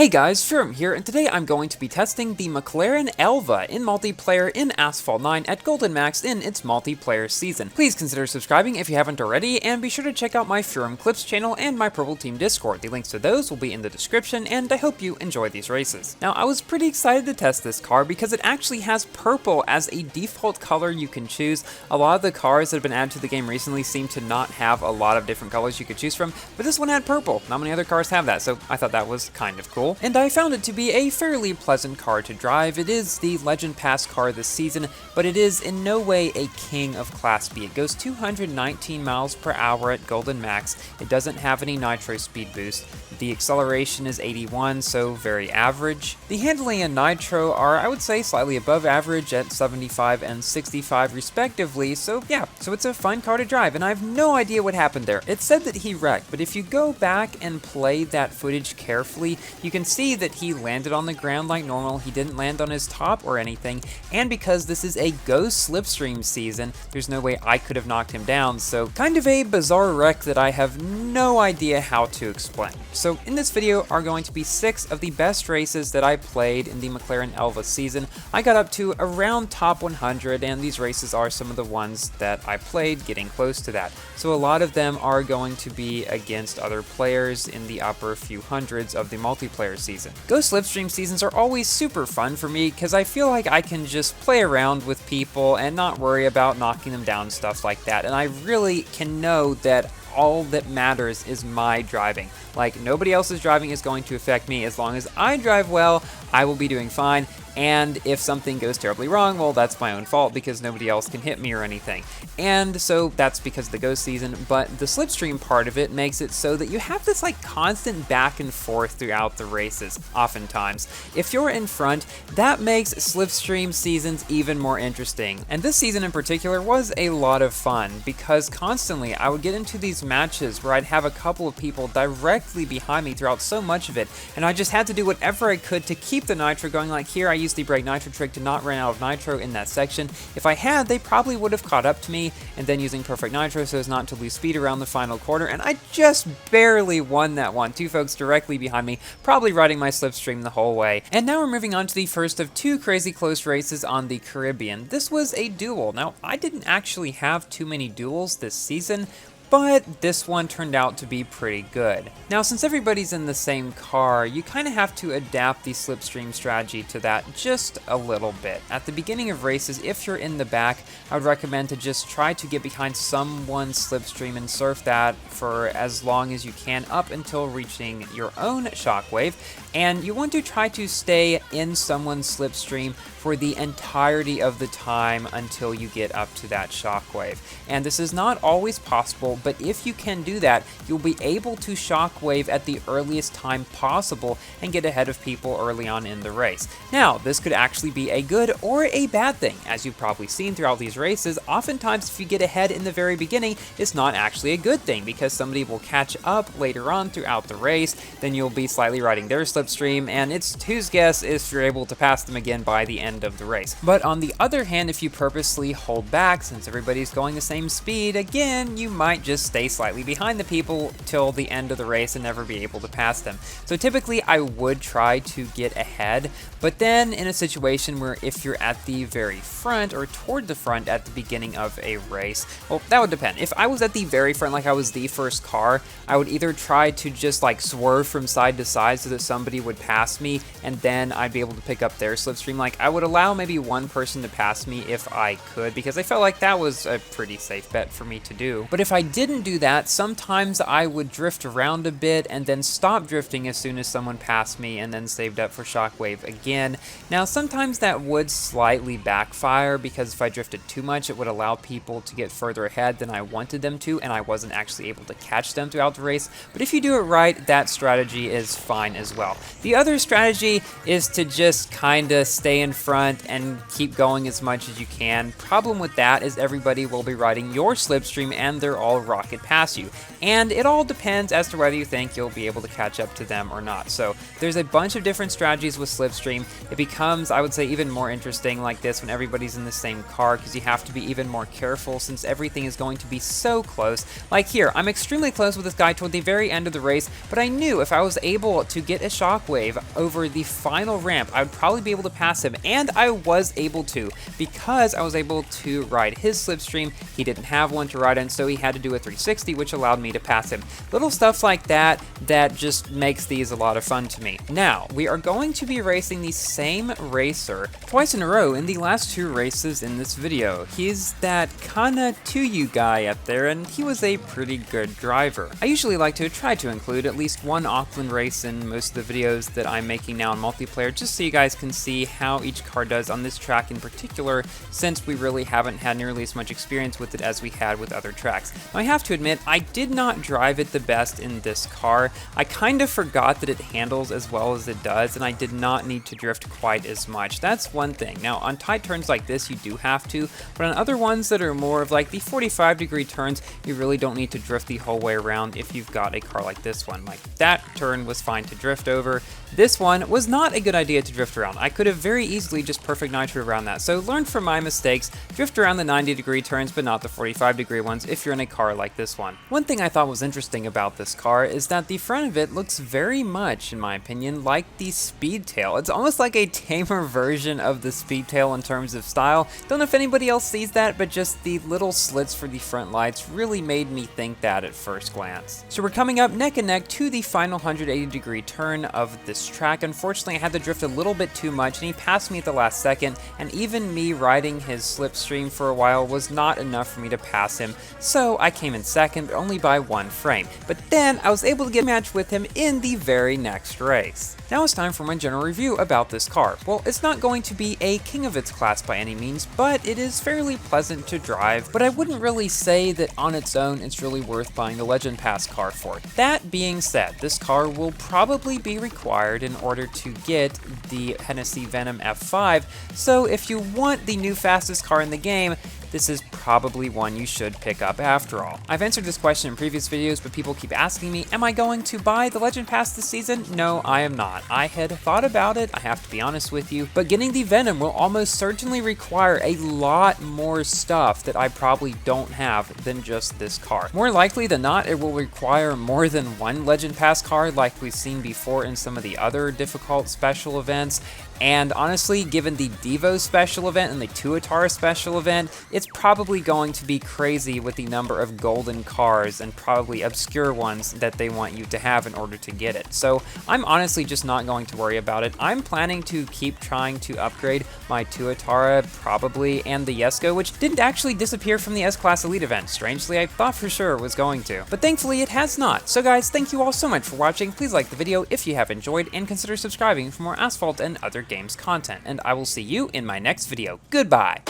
Hey guys, Sherm here, and today I'm going to be testing the McLaren Elva in multiplayer in Asphalt 9 at Golden Max in its multiplayer season. Please consider subscribing if you haven't already, and be sure to check out my Sherm Clips channel and my Purple Team Discord. The links to those will be in the description, and I hope you enjoy these races. Now, I was pretty excited to test this car because it actually has purple as a default color you can choose. A lot of the cars that have been added to the game recently seem to not have a lot of different colors you could choose from, but this one had purple. Not many other cars have that, so I thought that was kind of cool. And I found it to be a fairly pleasant car to drive. It is the Legend Pass car this season, but it is in no way a king of Class B. It goes 219 miles per hour at Golden Max. It doesn't have any nitro speed boost. The acceleration is 81, so very average. The handling and nitro are, I would say, slightly above average at 75 and 65 respectively, so yeah, so it's a fun car to drive, and I have no idea what happened there. It said that he wrecked, but if you go back and play that footage carefully, you can see that he landed on the ground like normal. He didn't land on his top or anything, and because this is a ghost slipstream season, there's no way I could have knocked him down, so kind of a bizarre wreck that I have no idea how to explain. So in this video are going to be 6 of the best races that I played in the McLaren Elva season. I got up to around top 100, and these races are some of the ones that I played, getting close to that. So a lot of them are going to be against other players in the upper few hundreds of the multiplayer season. Ghost slipstream seasons are always super fun for me because I feel like I can just play around with people and not worry about knocking them down, stuff like that, and I really can know that all that matters is my driving. Like, nobody else's driving is going to affect me. As long as I drive well, I will be doing fine. And if something goes terribly wrong, well, that's my own fault because nobody else can hit me or anything. And so that's because of the ghost season, but the slipstream part of it makes it so that you have this like constant back and forth throughout the races, oftentimes. If you're in front, that makes slipstream seasons even more interesting. And this season in particular was a lot of fun because constantly I would get into these matches where I'd have a couple of people directly behind me throughout so much of it, and I just had to do whatever I could to keep the nitro going. Like here, I used the brake nitro trick to not run out of nitro in that section. If I had, they probably would have caught up to me, and then using perfect nitro so as not to lose speed around the final corner, and I just barely won that one. 2 folks directly behind me, probably riding my slipstream the whole way. And now we're moving on to the first of 2 crazy close races on the Caribbean. This was a duel. Now, I didn't actually have too many duels this season, but this one turned out to be pretty good. Now, since everybody's in the same car, you kind of have to adapt the slipstream strategy to that just a little bit. At the beginning of races, if you're in the back, I would recommend to just try to get behind someone's slipstream and surf that for as long as you can up until reaching your own shockwave. And you want to try to stay in someone's slipstream for the entirety of the time until you get up to that shockwave. And this is not always possible, but if you can do that, you'll be able to shockwave at the earliest time possible and get ahead of people early on in the race. Now, this could actually be a good or a bad thing. As you've probably seen throughout these races, oftentimes if you get ahead in the very beginning, it's not actually a good thing because somebody will catch up later on throughout the race, then you'll be slightly riding their slipstream, and it's whose guess if you're able to pass them again by the end of the race. But on the other hand, if you purposely hold back, since everybody's going the same speed, again, you might just stay slightly behind the people till the end of the race and never be able to pass them. So typically I would try to get ahead, but then in a situation where if you're at the very front or toward the front at the beginning of a race, well, that would depend. If I was at the very front, like I was the first car, I would either try to just like swerve from side to side so that somebody would pass me and then I'd be able to pick up their slipstream. Like I would allow maybe one person to pass me if I could, because I felt like that was a pretty safe bet for me to do. But if I didn't do that, sometimes I would drift around a bit and then stop drifting as soon as someone passed me and then saved up for shockwave again. Now, sometimes that would slightly backfire because if I drifted too much, it would allow people to get further ahead than I wanted them to, and I wasn't actually able to catch them throughout the race. But if you do it right, that strategy is fine as well. The other strategy is to just kind of stay in front and keep going as much as you can. Problem with that is everybody will be riding your slipstream and they're all rocket past you. And it all depends as to whether you think you'll be able to catch up to them or not. So there's a bunch of different strategies with Slipstream. It becomes, I would say, even more interesting like this when everybody's in the same car, because you have to be even more careful since everything is going to be so close. Like here, I'm extremely close with this guy toward the very end of the race, but I knew if I was able to get a shockwave over the final ramp, I would probably be able to pass him, and I was able to, because I was able to ride his Slipstream. He didn't have one to ride in, so he had to do a 360, which allowed me to pass him. Little stuff like that just makes these a lot of fun to me. Now, we are going to be racing the same racer twice in a row in the last two races in this video. He's that kinda to-you guy up there, and he was a pretty good driver. I usually like to try to include at least one Auckland race in most of the videos that I'm making now in multiplayer, just so you guys can see how each car does on this track in particular, since we really haven't had nearly as much experience with it as we had with other tracks. Now, I have to admit, I did not drive it the best in this car. I kind of forgot that it handles as well as it does, and I did not need to drift quite as much. That's one thing. Now, on tight turns like this, you do have to, but on other ones that are more of like the 45-degree turns, you really don't need to drift the whole way around if you've got a car like this one. Like, that turn was fine to drift over. This one was not a good idea to drift around. I could have very easily just perfect nitro around that. So learn from my mistakes, drift around the 90-degree turns, but not the 45-degree ones if you're in a car like this one. One thing I thought was interesting about this car is that the front of it looks very much, in my opinion, like the Speedtail. It's almost like a tamer version of the Speedtail in terms of style. Don't know if anybody else sees that, but just the little slits for the front lights really made me think that at first glance. So we're coming up neck and neck to the final 180-degree turn of this track. Unfortunately, I had to drift a little bit too much, and he passed me at the last second, and even me riding his Slipstream for a while was not enough for me to pass him, so I came in second, but only by 1 frame. But then I was able to get a match with him in the very next race. Now it's time for my general review about this car. Well, it's not going to be a king of its class by any means, but it is fairly pleasant to drive, but I wouldn't really say that on its own it's really worth buying the Legend Pass car for. That being said, this car will probably be required in order to get the Hennessy Venom F5, so if you want the new fastest car in the game, this is probably one you should pick up after all. I've answered this question in previous videos, but people keep asking me, am I going to buy the Legend Pass this season? No, I am not. I had thought about it, I have to be honest with you, but getting the Venom will almost certainly require a lot more stuff that I probably don't have than just this car. More likely than not, it will require more than one Legend Pass car like we've seen before in some of the other difficult special events. And honestly, given the Devo special event and the Tuatara special event, it's probably going to be crazy with the number of golden cars and probably obscure ones that they want you to have in order to get it. So I'm honestly just not going to worry about it. I'm planning to keep trying to upgrade my Tuatara probably and the Yesko, which didn't actually disappear from the S-Class Elite event. Strangely, I thought for sure it was going to. But thankfully it has not. So guys, thank you all so much for watching. Please like the video if you have enjoyed and consider subscribing for more Asphalt and other games content, and I will see you in my next video. Goodbye!